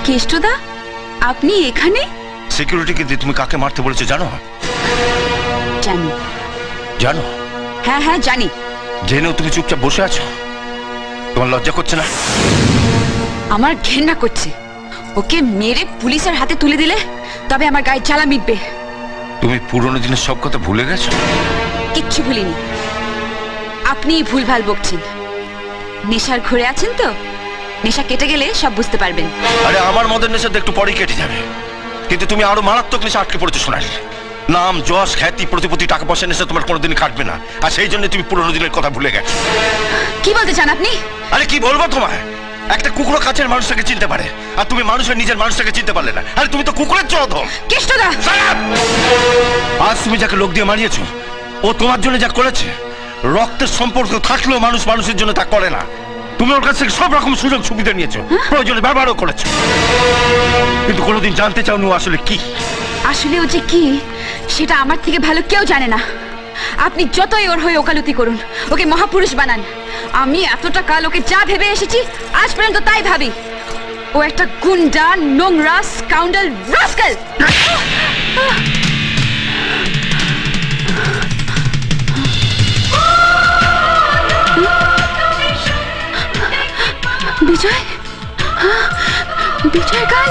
কেষ্টদা, আপনি এখানে? সিকিউরিটিকে দিয়ে তুমি কাকে মারতে বলেছো জানো? জানি। জানো? হ্যাঁ হ্যাঁ জানি। জেনেও তুমি চুপচাপ বসে আছো? তোমার লজ্জা করছে না? আমার ঘেন্না করছে। ওকে মেরে পুলিশের হাতে তুলে দিলে তবে আমার গায়ে জ্বালা মিটবে। তুমি পুরনো দিনের সব কথা ভুলে গেছো? কিচ্ছু ভুলিনি। আপনি ভুলভাল বকছেন। নেশার ঘরে আছেন তো, নেশা কেটে গেলে সব বুঝতে পারবেন। আরে আমার মদের নেশা তো একটু পরেই কেটে যাবে, কিন্তু তুমি আরো মারাত্মক নেশা আটকে পড়েছো সোনালি। নাম, যশ, খ্যাতি, প্রতিপত্তি, টাকা পয়সা নেশা তোমার কোনোদিন কাটবে না, আর সেই জন্য তুমি পুরনো দিনের কথা ভুলে গেছো। কি বলতে চান আপনি? আরে কি বলবো তোমায়? একটা কুকুরও কাছের মানুষটাকে চিনতে পারে, আর তুমি মানুষের নিজের মানুষটাকে চিনতে পারলে না। আরে তুমি তো কুকুরের চোদন। কেষ্টদা, আজ তুমি যাকে লোক দিয়ে মারিয়েছো, ও তোমার জন্য যা করেছে, রক্তের সম্পর্ক থাকলেও মানুষ মানুষের জন্য তা করে না। তুমি ওর কাছ থেকে সব রকম সুযোগ সুবিধা নিয়েছো, প্রয়োজনে ব্যবহারও করেছো, কিন্তু কোনোদিন জানতে চাওনি ও আসলে কি। আসলে ও যে কি সেটা আমার থেকে ভালো কেউ জানে না। আপনি যতই ওর হয়ে ওকালতি করুন, ওকে মহাপুরুষ বানান, আমি এতটা কাল ওকে যা ভেবে এসেছি আজ পর্যন্ত তাই ভাবি। ও একটা গুন্ডা, নোংরা, স্কাউন্ডাল, রাস্কেল। বিজয়, বিজয় গান।